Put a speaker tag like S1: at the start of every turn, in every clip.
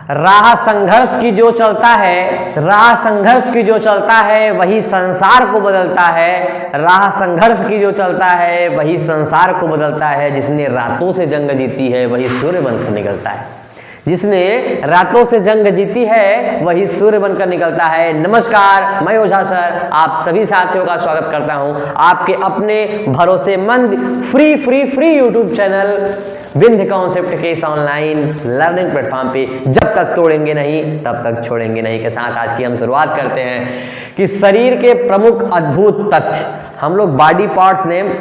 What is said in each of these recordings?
S1: राह संघर्ष की जो चलता है, राह संघर्ष की जो चलता है वही संसार को बदलता है। राह संघर्ष की जो चलता है वही संसार को बदलता है। जिसने रातों से जंग जीती है वही सूर्य बनकर निकलता है। जिसने रातों से जंग जीती है वही सूर्य बनकर निकलता है। नमस्कार, मैं ओझा सर आप सभी साथियों का स्वागत करता हूं आपके अपने भरोसेमंद free YouTube channel Vindhya concept के इस ऑनलाइन लर्निंग प्लेटफॉर्म पे जब तक तोड़ेंगे नहीं तब तक छोड़ेंगे नहीं के साथ आज की हम शुरुआत करते हैं कि शरीर के प्रमुख अद्भुत तथ्य। हम लोग body parts name,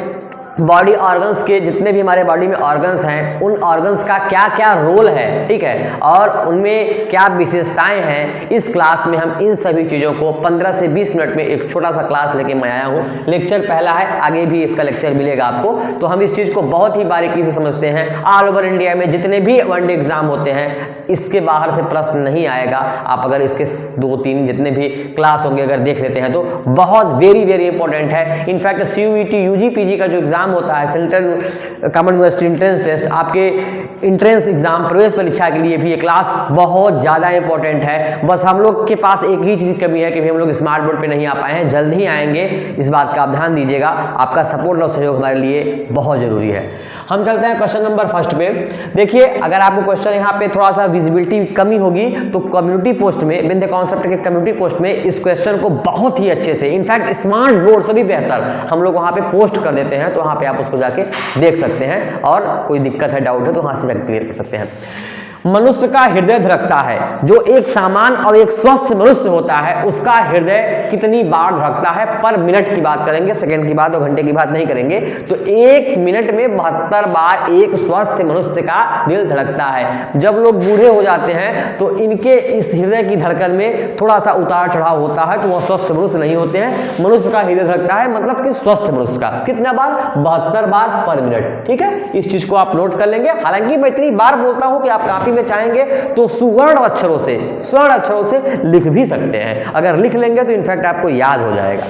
S1: body organs के जितने भी हमारे बॉडी में ऑर्गन्स हैं उन ऑर्गन्स का क्या क्या रोल है, ठीक है, और उनमें क्या विशेषताएं हैं, इस क्लास में हम इन सभी चीज़ों को 15 से 20 मिनट में एक छोटा सा क्लास लेके मैं आया हूँ। लेक्चर पहला है, आगे भी इसका लेक्चर मिलेगा आपको। तो हम इस चीज़ को बहुत ही बारीकी से समझते हैं। ऑल ओवर इंडिया में जितने भी वनडे एग्जाम होते हैं इसके बाहर से प्रश्न नहीं आएगा। आप अगर इसके 2-3 जितने भी क्लास होंगे अगर देख लेते हैं तो बहुत वेरी इंपॉर्टेंट है। इनफैक्ट CUET UG PG का जो एग्जाम होता है, central common university entrance test, आपके एंट्रेंस एग्जाम प्रवेश परीक्षा के लिए भी ये क्लास बहुत ज़्यादा इंपॉर्टेंट है। बस हम लोग के पास एक ही चीज़ की कमी है कि हम लोग स्मार्ट बोर्ड पे नहीं आ पाए हैं, जल्द ही आएंगे। इस बात का आप ध्यान दीजिएगा। आपका सपोर्ट और सहयोग हमारे लिए बहुत जरूरी है। हम चलते हैं क्वेश्चन नंबर फर्स्ट पे। देखिए, अगर आपको क्वेश्चन यहाँ पे थोड़ा सा विजिबिलिटी कमी होगी तो कम्युनिटी पोस्ट में, विंध्य कॉन्सेप्ट के कम्युनिटी पोस्ट में इस क्वेश्चन को बहुत ही अच्छे से, इनफैक्ट स्मार्ट बोर्ड से भी बेहतर हम लोग वहाँ पे पोस्ट कर देते हैं। तो वहाँ पे आप उसको जाके देख सकते हैं और कोई दिक्कत है, डाउट है तो वहाँ से जाके क्लियर कर सकते हैं। मनुष्य का हृदय धड़कता है। जो एक सामान्य और एक स्वस्थ मनुष्य होता है उसका हृदय कितनी बार धड़कता है पर मिनट की बात करेंगे, सेकंड की बात और घंटे की बात नहीं करेंगे। तो एक मिनट में 72 बार एक स्वस्थ मनुष्य का दिल धड़कता है। जब लोग बूढ़े हो जाते हैं तो इनके इस हृदय की धड़कन में थोड़ा सा उतार चढ़ाव होता है, तो वह स्वस्थ मनुष्य नहीं होते हैं। मनुष्य का हृदय धड़कता है मतलब कि स्वस्थ मनुष्य का कितना बार, 72 बार पर मिनट। ठीक है, इस चीज को आप नोट कर लेंगे। हालांकि मैं इतनी बार बोलता हूं कि आप काफी में चाहेंगे तो स्वर्ण अक्षरों से लिख भी सकते हैं। अगर लिख लेंगे तो इनफैक्ट आपको याद हो जाएगा।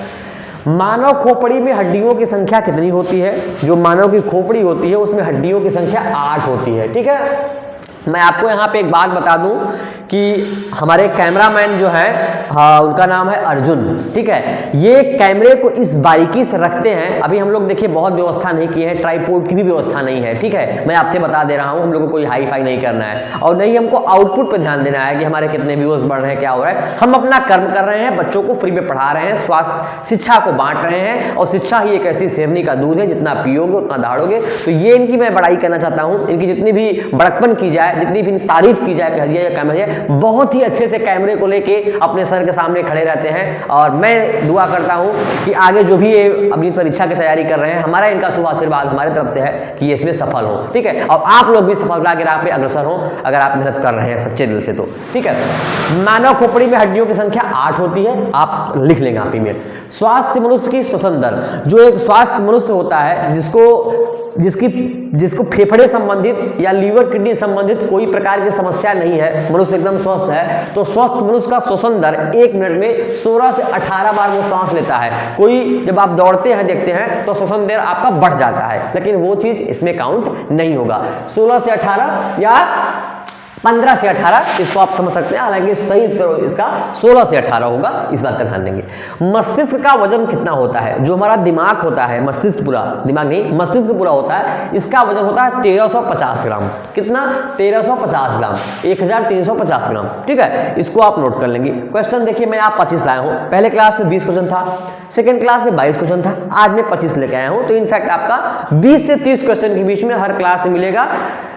S1: मानव खोपड़ी में हड्डियों की संख्या कितनी होती है? जो मानव की खोपड़ी होती है उसमें हड्डियों की संख्या 8 होती है। ठीक है, मैं आपको यहाँ पे एक बात बता दूं कि हमारे कैमरामैन जो है, हाँ, उनका नाम है अर्जुन। ठीक है, ये कैमरे को इस बारीकी से रखते हैं। अभी हम लोग देखिए बहुत व्यवस्था नहीं की है, ट्राइपॉड की भी व्यवस्था नहीं है। ठीक है, मैं आपसे बता दे रहा हूँ, हम लोग को कोई हाई फाई नहीं करना है और नहीं हमको आउटपुट पे ध्यान देना है कि हमारे कितने व्यूअर्स बढ़ रहे हैं, क्या हो रहा है। हम अपना कर्म कर रहे हैं, बच्चों को फ्री में पढ़ा रहे हैं, स्वास्थ्य शिक्षा को बांट रहे हैं और शिक्षा ही एक ऐसी शेरनी का दूध है, जितना पियोगे उतना दहाड़ोगे। तो ये इनकी मैं बड़ाई करना चाहता हूँ। इनकी जितनी भी बड़कपन की जाए, जितनी भी तारीफ की जाए, कह दिया या कैमरा है, बहुत ही अच्छे से कैमरे को लेके अपने सर के सामने खड़े रहते हैं। और मैं दुआ करता हूं कि आगे जो भी ये अपनी परीक्षा की तैयारी कर रहे हैं, हमारा इनका शुभ आशीर्वाद हमारे तरफ से है कि ये इसमें सफल हो। ठीक है, और आप लोग भी सफलता के राह पे अग्रसर हो अगर आप मेहनत कर रहे हैं सच्चे दिल से। तो ठीक है, मानव खोपड़ी में हड्डियों की संख्या 8 होती है, आप लिख लेंगे आप ईमेल। स्वास्थ्य मनुष्य की श्वसन दर, जो एक स्वास्थ्य मनुष्य होता है जिसको फेफड़े संबंधित या लीवर किडनी संबंधित कोई प्रकार की समस्या नहीं है, मनुष्य एकदम स्वस्थ है, तो स्वस्थ मनुष्य का श्वसन दर 1 मिनट में 16 से 18 बार वो सांस लेता है। कोई जब आप दौड़ते हैं देखते हैं तो श्वसन दर आपका बढ़ जाता है, लेकिन वो चीज इसमें काउंट नहीं होगा। 16 से 18 या 15 से 18 इसको आप समझ सकते हैं, हालांकि सही तो इसका 16 से 18 होगा, इस बात का ध्यान देंगे। मस्तिष्क का वजन कितना होता है? जो हमारा दिमाग होता है, मस्तिष्क पूरा, दिमाग नहीं मस्तिष्क पूरा होता है, इसका वजन होता है 1350 ग्राम। कितना? 1350 ग्राम, 1350 ग्राम। ठीक है, इसको आप नोट कर लेंगे। क्वेश्चन देखिए, मैं आप 25 लाया हूँ। पहले क्लास में 20 क्वेश्चन था, सेकेंड क्लास में 22 क्वेश्चन था, आज मैं 25 लेके आया हूँ। तो इनफैक्ट आपका 20 से 30 क्वेश्चन के बीच में हर क्लास में मिलेगा।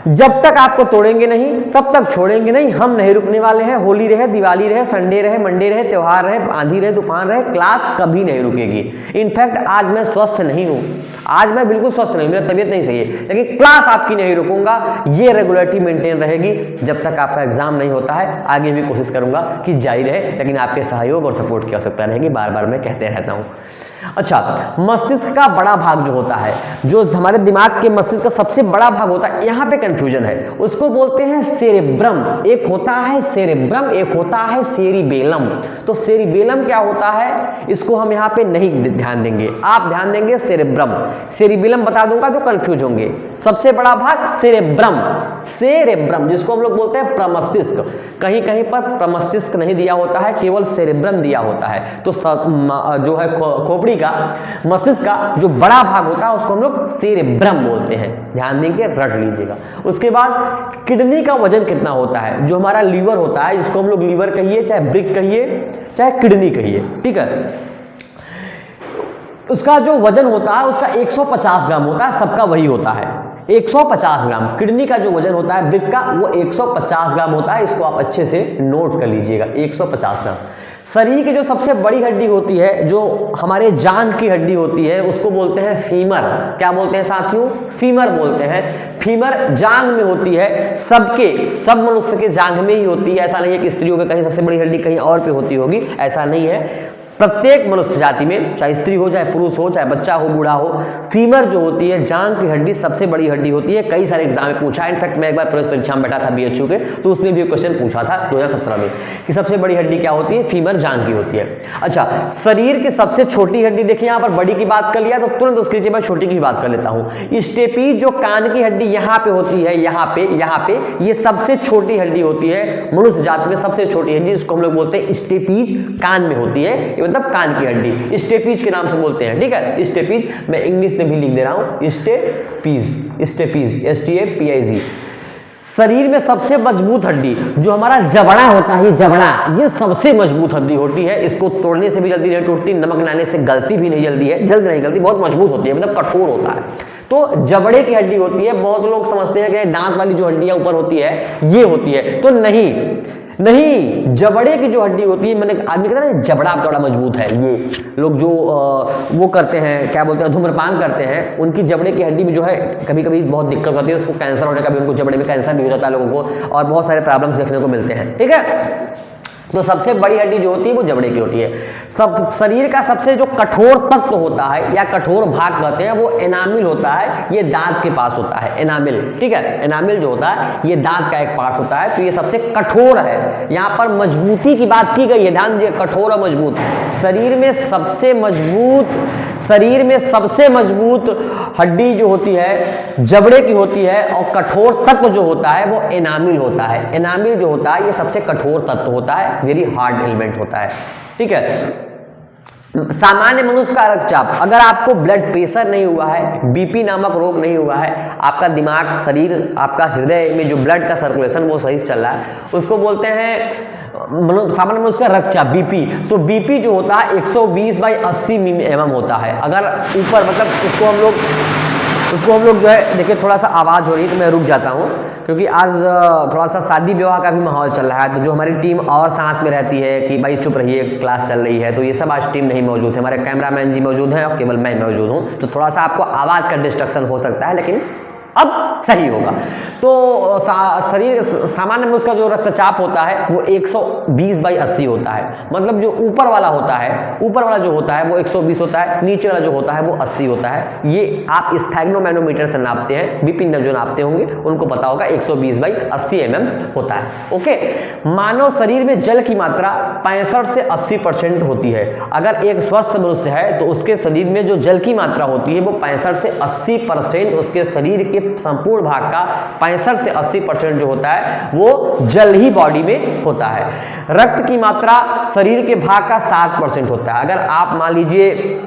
S1: जब तक आपको तोड़ेंगे नहीं तब तक छोड़ेंगे नहीं। हम नहीं रुकने वाले हैं। होली रहे, दिवाली रहे, संडे रहे, मंडे रहे, त्योहार रहे, आंधी रहे, तूफान रहे, क्लास कभी नहीं रुकेगी। इनफैक्ट आज मैं स्वस्थ नहीं हूँ, आज मैं बिल्कुल स्वस्थ नहीं, मेरा तबीयत नहीं सही है, लेकिन क्लास आपकी नहीं रुकूंगा। ये रेगुलरिटी मेंटेन रहेगी जब तक आपका एग्जाम नहीं होता है। आगे भी कोशिश करूंगा कि जारी रहे, लेकिन आपके सहयोग और सपोर्ट की आवश्यकता रहेगी, बार बार मैं कहते रहता हूँ। अच्छा, मस्तिष्क का बड़ा भाग जो होता है, जो हमारे दिमाग के मस्तिष्क का सबसे बड़ा भाग होता है, यहाँ पे कंफ्यूजन है, उसको बोलते हैं सेरेब्रम। एक होता है सेरेब्रम, एक होता है सेरिबेलम। तो सेरिबेलम क्या होता है इसको हम यहाँ पे नहीं ध्यान देंगे, आप ध्यान देंगे सेरेब्रम। सेरिबेलम बता दूंगा तो कंफ्यूज होंगे। सबसे बड़ा भाग सेरेब्रम, सेरेब्रम जिसको हम लोग बोलते हैं प्रमस्तिष्क। कहीं कहीं पर प्रमस्तिष्क नहीं दिया होता है, केवल सेरेब्रम दिया होता है। तो जो है खोपड़ी का, मस्तिष्क का जो बड़ा भाग होता है उसको हम लोग सेरेब्रम बोलते हैं, ध्यान देंगे, रट लीजिएगा। उसके बाद किडनी का वजन कितना होता है, जो हमारा लीवर होता है, जिसको हम लोग लीवर कहिए, चाहे ब्रिक कहिए, चाहे किडनी कहिए, ठीक है, उसका जो वजन होता है उसका 150 ग्राम होता है, सबका वही होता है 150 ग्राम। किडनी का जो वजन होता है ब्रिक का, वो 150 ग्राम होता है, इसको आप अच्छे से नोट कर लीजिएगा, 150 ग्राम। शरीर की जो सबसे बड़ी हड्डी होती है, जो हमारे जांघ की हड्डी होती है, उसको बोलते हैं फीमर। क्या बोलते हैं साथियों? फीमर बोलते हैं। फीमर जांघ में होती है, सब मनुष्य के जांघ में ही होती है। ऐसा नहीं है कि स्त्रियों के कहीं सबसे बड़ी हड्डी कहीं और पे होती होगी, ऐसा नहीं है। प्रत्येक मनुष्य जाति में, चाहे स्त्री हो, चाहे पुरुष हो, चाहे बच्चा हो, बूढ़ा हो, फीमर जो होती है, जांघ की हड्डी सबसे बड़ी हड्डी होती है। कई सारे एग्जाम में पूछा है, इनफैक्ट मैं एक बार प्रवेश परीक्षा में बैठा था बीएचयू के, तो उसमें भी क्वेश्चन पूछा था 2017 में कि सबसे बड़ी हड्डी क्या होती है, फीमर जांघ की होती है। अच्छा, शरीर की सबसे छोटी हड्डी देखिए, यहाँ पर बड़ी की बात कर लिया तो तुरंत उसके नीचे मैं छोटी की बात कर लेता हूँ। स्टेपीज जो कान की हड्डी यहाँ पे होती है, यहाँ पे ये सबसे छोटी हड्डी होती है, मनुष्य जाति में सबसे छोटी हड्डी, जिसको हम लोग बोलते हैं स्टेपीज, कान में होती है, मतलब कान की हड्डी, स्टेपीज के नाम से बोलते हैं, ठीक है। स्टेपीज मैं इंग्लिश में भी लिख दे रहा हूं, स्टेपीज, STAPIZ। शरीर में सबसे मजबूत हड्डी जो हमारा जबड़ा होता है, जबड़ा, ये सबसे मजबूत हड्डी होती है। इसको तोड़ने से भी जल्दी नहीं टूटती, नमक लाने से गलती भी नहीं जल्दी है, जल्द नहीं गलती, बहुत मजबूत होती है, मतलब कठोर होता है। तो जबड़े की हड्डी होती है। बहुत लोग समझते हैं कि दांत वाली जो हड्डियां ऊपर होती है ये होती है, तो नहीं, जबड़े की जो हड्डी होती है, मैंने आदमी कहता है ना जबड़ा आपका बड़ा मजबूत है, ये लोग जो वो करते हैं, क्या बोलते हैं, धूम्रपान करते हैं, उनकी जबड़े की हड्डी में जो है कभी कभी बहुत दिक्कत होती है, उसको कैंसर होने का भी, उनको जबड़े में कैंसर भी हो जाता है लोगों को, और बहुत सारे प्रॉब्लम्स देखने को मिलते हैं, ठीक है। तो सबसे बड़ी हड्डी जो होती है वो जबड़े की होती है। सब शरीर का सबसे जो कठोर तत्व होता है या कठोर भाग कहते हैं, वो एनामिल होता है, ये दांत के पास होता है, एनामिल, ठीक है। एनामिल जो होता है ये दांत का एक पार्ट होता है, तो ये सबसे कठोर है। यहाँ पर मजबूती की बात की गई है, ध्यान दीजिए, कठोर और मजबूत। शरीर में सबसे मजबूत हड्डी जो होती है जबड़े की होती है, और कठोर तत्व जो होता है वो एनामिल होता है। एनामिल जो होता है ये सबसे कठोर तत्व होता है, वेरी हार्ड एलिमेंट होता है, ठीक है। सामान्य मनुष्य का रक्तचाप, अगर आपको ब्लड प्रेशर नहीं हुआ है, बीपी नामक रोग नहीं हुआ है, आपका दिमाग, शरीर, आपका हृदय में जो ब्लड का सर्कुलेशन वो सही चल रहा है, उसको बोलते हैं सामान्य मनुष्य का रक्तचाप, बीपी। तो बीपी जो होता है 120/80 mm होता है। अगर ऊपर, मतलब उसको हम लोग जो है, देखिए थोड़ा सा आवाज़ हो रही है तो मैं रुक जाता हूँ, क्योंकि आज थोड़ा सा शादी विवाह का भी माहौल चल रहा है, तो जो हमारी टीम और साथ में रहती है कि भाई चुप रहिए, क्लास चल रही है, तो ये सब आज टीम नहीं मौजूद है। हमारे कैमरामैन जी मौजूद हैं और केवल मैं मौजूद हूँ, तो थोड़ा सा आपको आवाज़ का डिस्ट्रक्शन हो सकता है, लेकिन अब सही होगा। तो शरीर सामान्य मनुष्य का जो रक्तचाप होता है वो 120/80 होता है। मतलब जो ऊपर वाला जो होता है वो 120 होता है, नीचे वाला जो होता है वो 80 होता है। ये आप स्फेग्नोमैनोमीटर से नापते हैं, बीपी जो नापते होंगे उनको पता होगा, 120/80 mm होता है, ओके। मानव शरीर में जल की मात्रा 65 से 80% होती है। अगर एक स्वस्थ मनुष्य है तो उसके शरीर में जो जल की मात्रा होती है वो 65 से 80%, उसके शरीर के संपूर्ण भाग का 65 से 80% जो होता है वो जल ही बॉडी में होता है। रक्त की मात्रा शरीर के भाग का 7% होता है। अगर आप मान लीजिए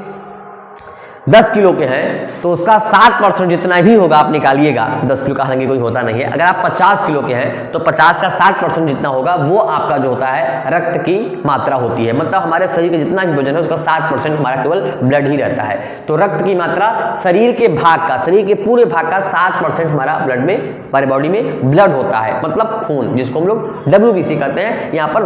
S1: 10 किलो के हैं तो उसका 7% जितना भी होगा आप निकालिएगा। 10 किलो का हालांकि कोई होता नहीं है। अगर आप 50 किलो के हैं तो 50 का 7% जितना होगा वो आपका जो होता है रक्त की मात्रा होती है। मतलब हमारे शरीर का जितना भी वजन है उसका 7% हमारा केवल ब्लड ही रहता है। तो रक्त की मात्रा शरीर के पूरे भाग का 7% हमारा ब्लड में, हमारे बॉडी में ब्लड होता है, मतलब खून, जिसको हम लोग WBC कहते हैं। यहाँ पर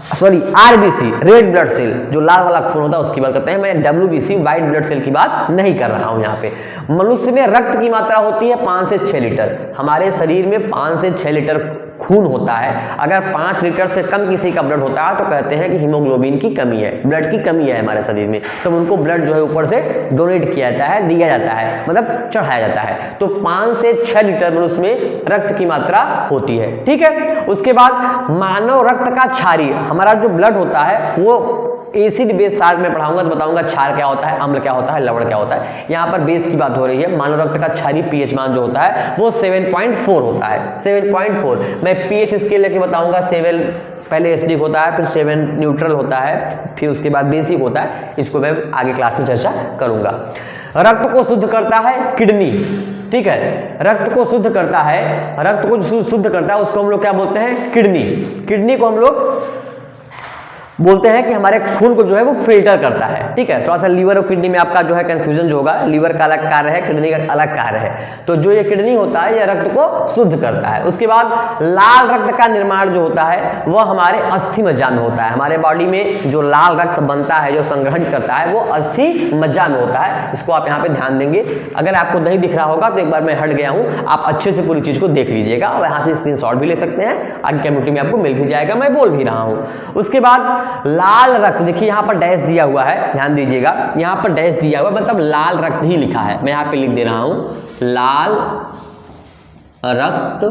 S1: RBC, रेड ब्लड सेल, जो लाल वाला खून होता है उसकी बात करते हैं। मैं WBC, व्हाइट ब्लड सेल की बात नहीं कर रहा हूं यहाँ पे। मनुष्य में रक्त की मात्रा होती है 5 से 6 लीटर। हमारे शरीर में 5 से 6 लीटर खून होता है। अगर 5 लीटर से कम किसी का ब्लड होता है तो कहते हैं कि हीमोग्लोबिन की कमी है, ब्लड की कमी है हमारे शरीर में, तो उनको ब्लड जो है ऊपर से डोनेट किया जाता है, दिया जाता है, मतलब चढ़ाया जाता है। तो 5 से 6 लीटर मनुष्य में रक्त की मात्रा होती है, ठीक है। उसके बाद मानव रक्त का क्षारीय, हमारा जो ब्लड होता है वो एसिड बेस साथ में पढ़ाऊंगा तो बताऊंगा क्षार क्या होता है, अम्ल क्या होता है, लवण क्या होता है। यहाँ पर बेस की बात हो रही है। मानव रक्त का क्षारीय पीएच मान जो होता है वो 7.4 होता है, 7.4। मैं पीएच स्केल लेके बताऊंगा। 7 पहले एसिडिक होता है, फिर 7 न्यूट्रल होता है, फिर उसके बाद बेसिक होता है। इसको मैं आगे क्लास में चर्चा करूंगा। रक्त को शुद्ध करता है किडनी, ठीक है, रक्त को शुद्ध करता है, रक्त को शुद्ध करता है उसको हम लोग क्या बोलते हैं, किडनी। किडनी को हम लोग बोलते हैं कि हमारे खून को जो है वो फिल्टर करता है, ठीक है। थोड़ा सा लीवर और किडनी में आपका जो है कंफ्यूजन जो होगा, लीवर का अलग कार्य है, किडनी का अलग कार्य है। तो जो ये किडनी होता है ये रक्त को शुद्ध करता है। उसके बाद लाल रक्त का निर्माण जो होता है वह हमारे अस्थि मज्जा में होता है। हमारे बॉडी में जो लाल रक्त बनता है, जो संग्रहण करता है, वो अस्थि मज्जा में होता है। इसको आप यहाँ पे ध्यान देंगे। अगर आपको नहीं दिख रहा होगा तो एक बार मैं हट गया हूँ, आप अच्छे से पूरी चीज को देख लीजिएगा और यहाँ से स्क्रीनशॉट भी ले सकते हैं, आगे कम्युनिटी में आपको मिल भी जाएगा, मैं बोल भी रहा हूँ। उसके बाद लाल रक्त, देखिए यहाँ पर डैश दिया हुआ है, ध्यान दीजिएगा, यहाँ पर डैश दिया हुआ है, मतलब लाल रक्त ही लिखा है। मैं यहाँ पे लिख दे रहा हूँ लाल रक्त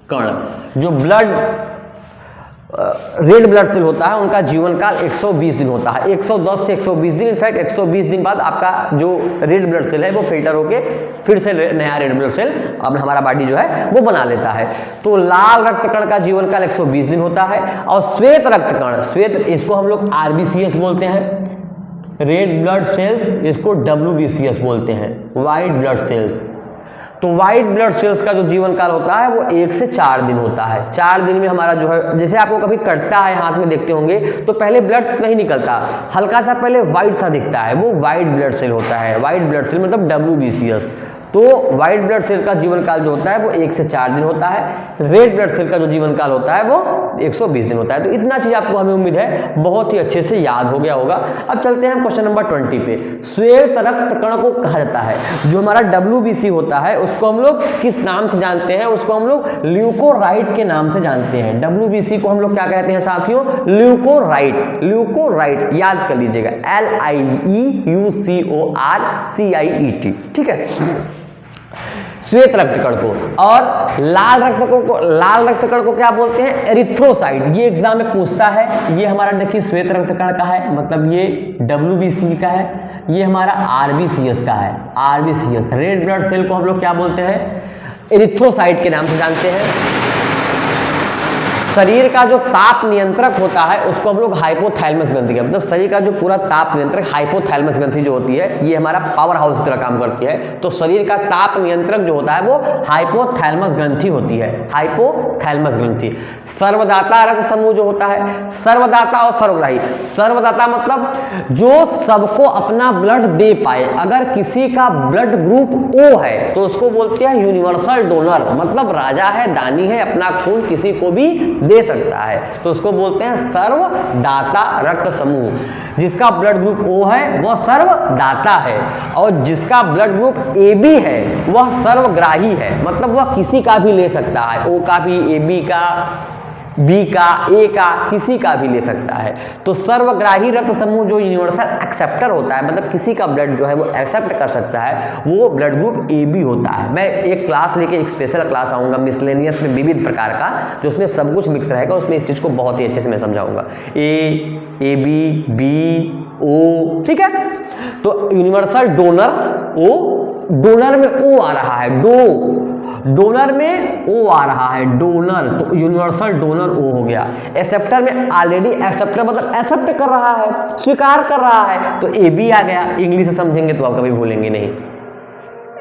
S1: कण। जो ब्लड रेड ब्लड सेल होता है उनका जीवन काल 120 दिन होता है, 110 से 120 दिन। इनफैक्ट 120 दिन बाद आपका जो रेड ब्लड सेल है वो फिल्टर होके फिर से नया रेड ब्लड सेल अब हमारा बॉडी जो है वो बना लेता है। तो लाल रक्त कण का जीवन काल 120 दिन होता है। और श्वेत रक्त कण, श्वेत, इसको हम लोग RBCS बोलते हैं, रेड ब्लड सेल्स इसको WBCS बोलते हैं, व्हाइट ब्लड सेल्स। तो व्हाइट ब्लड सेल्स का जो जीवन काल होता है वो 1 से 4 दिन होता है। 4 दिन में हमारा जो है, जैसे आपको कभी कटता है हाथ में देखते होंगे तो पहले ब्लड नहीं निकलता, हल्का सा पहले व्हाइट सा दिखता है, वो व्हाइट ब्लड सेल होता है। व्हाइट ब्लड सेल मतलब WBCS। तो व्हाइट ब्लड सेल का जीवन काल जो होता है वो 1 से 4 दिन होता है। रेड ब्लड सेल का जो जीवन काल होता है वो 120 दिन होता है। तो इतना चीज आपको हमें उम्मीद है बहुत ही अच्छे से याद हो गया होगा। अब चलते हैं क्वेश्चन नंबर 20 पे। श्वेत रक्त कण को कहा जाता है, जो हमारा WBC होता है उसको हम लोग किस नाम से जानते हैं, उसको हम लोग ल्यूकोराइट के नाम से जानते हैं। WBC को हम लोग क्या कहते हैं साथियों, ल्यूकोराइट। ल्यूकोराइट याद कर लीजिएगा, LIEUCORCIET, ठीक है, श्वेत रक्त कण को। और लाल रक्त कण को क्या बोलते हैं, एरिथ्रोसाइट। ये एग्जाम में पूछता है। ये हमारा देखिए श्वेत रक्त कण का है, मतलब ये WBC का है, ये हमारा RBCS का है, RBCS। रेड ब्लड सेल को हम लोग क्या बोलते हैं, एरिथ्रोसाइट के नाम से जानते हैं। शरीर का जो ताप नियंत्रक होता है उसको हम लोग हाइपोथैलेमस ग्रंथि का, मतलब शरीर का जो पूरा ताप नियंत्रक हाइपोथैलेमस ग्रंथि जो होती है ये हमारा पावर हाउस की तरह काम करती है। तो शरीर का ताप नियंत्रक जो होता है वो हाइपोथैलेमस ग्रंथि होती है, हाइपोथैलेमस ग्रंथि। सर्वदाता रक्त समूह जो होता है, सर्वदाता और सर्वग्राही। सर्वदाता मतलब जो सबको अपना ब्लड दे पाए। अगर किसी का ब्लड ग्रुप O है तो उसको बोलते हैं यूनिवर्सल डोनर, मतलब राजा है, दानी है, अपना खून किसी को भी दे सकता है, तो उसको बोलते हैं सर्वदाता रक्त समूह। जिसका ब्लड ग्रुप O है वह सर्वदाता है, और जिसका ब्लड ग्रुप AB है वह सर्वग्राही है, मतलब वह किसी का भी ले सकता है, O का भी, AB का, B का, A का, किसी का भी ले सकता है। तो सर्वग्राही रक्त समूह जो यूनिवर्सल एक्सेप्टर होता है, मतलब किसी का ब्लड जो है वो एक्सेप्ट कर सकता है, वो ब्लड ग्रुप AB होता है। मैं एक क्लास लेके एक स्पेशल क्लास आऊँगा मिसलेनियस में विविध प्रकार का, जो उसमें सब कुछ मिक्स रहेगा, उसमें इस चीज़ को बहुत ही अच्छे से मैं समझाऊंगा। A, AB, B, O, ठीक है। तो यूनिवर्सल डोनर O, डोनर में O आ रहा है, डोनर में O आ रहा है, डोनर, तो यूनिवर्सल डोनर O हो गया। एक्सेप्टर में ऑलरेडी एक्सेप्टर मतलब एक्सेप्ट कर रहा है, स्वीकार कर रहा है, तो AB आ गया। इंग्लिश से समझेंगे तो आप कभी भूलेंगे नहीं।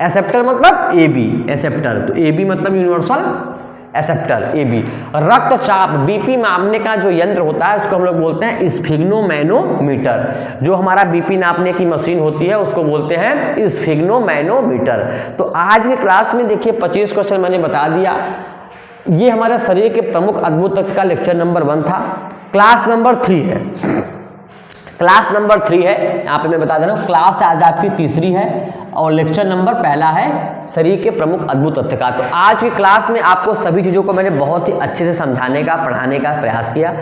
S1: एक्सेप्टर मतलब AB, एक्सेप्टर, तो AB मतलब यूनिवर्सल एक्सेप्टर, AB। रक्तचाप BP मापने का जो यंत्र होता है उसको हम लोग बोलते हैं स्फिग्नोमैनोमीटर। जो हमारा BP नापने की मशीन होती है उसको बोलते हैं स्फिग्नोमैनोमीटर। तो आज के क्लास में देखिए 25 क्वेश्चन मैंने बता दिया। ये हमारे शरीर के प्रमुख अद्भुत तत्व का लेक्चर नंबर 1 था। क्लास नंबर 3 है, क्लास नंबर 3 है, यहाँ पे मैं बता दे रहा हूँ, क्लास आज आपकी तीसरी है और लेक्चर नंबर पहला है शरीर के प्रमुख अद्भुत तथ्य का। तो आज की क्लास में आपको सभी चीज़ों को मैंने बहुत ही अच्छे से समझाने का, पढ़ाने का प्रयास किया।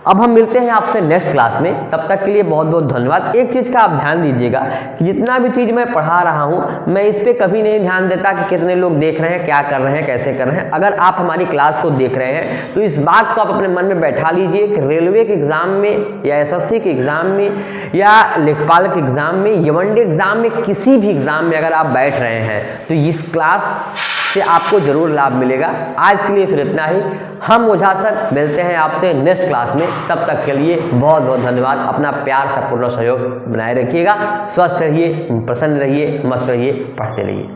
S1: अब हम मिलते हैं आपसे नेक्स्ट क्लास में, तब तक के लिए बहुत बहुत धन्यवाद। एक चीज़ का आप ध्यान दीजिएगा कि जितना भी चीज़ मैं पढ़ा रहा हूँ मैं इस पर कभी नहीं ध्यान देता कि कितने लोग देख रहे हैं, क्या कर रहे हैं, कैसे कर रहे हैं। अगर आप हमारी क्लास को देख रहे हैं तो इस बात को आप अपने मन में बैठा लीजिए कि रेलवे के एग्ज़ाम में या SSC के एग्ज़ाम में या लेखपाल के एग्ज़ाम में या वनडे एग्ज़ाम में, किसी भी एग्ज़ाम में अगर आप बैठ रहे हैं तो इस क्लास से आपको जरूर लाभ मिलेगा। आज के लिए फिर इतना ही। हम ओझा सर मिलते हैं आपसे नेक्स्ट क्लास में, तब तक के लिए बहुत बहुत धन्यवाद। अपना प्यार सपोर्ट और सहयोग बनाए रखिए, स्वस्थ रहिए, प्रसन्न रहिए, मस्त रहिए, पढ़ते रहिए।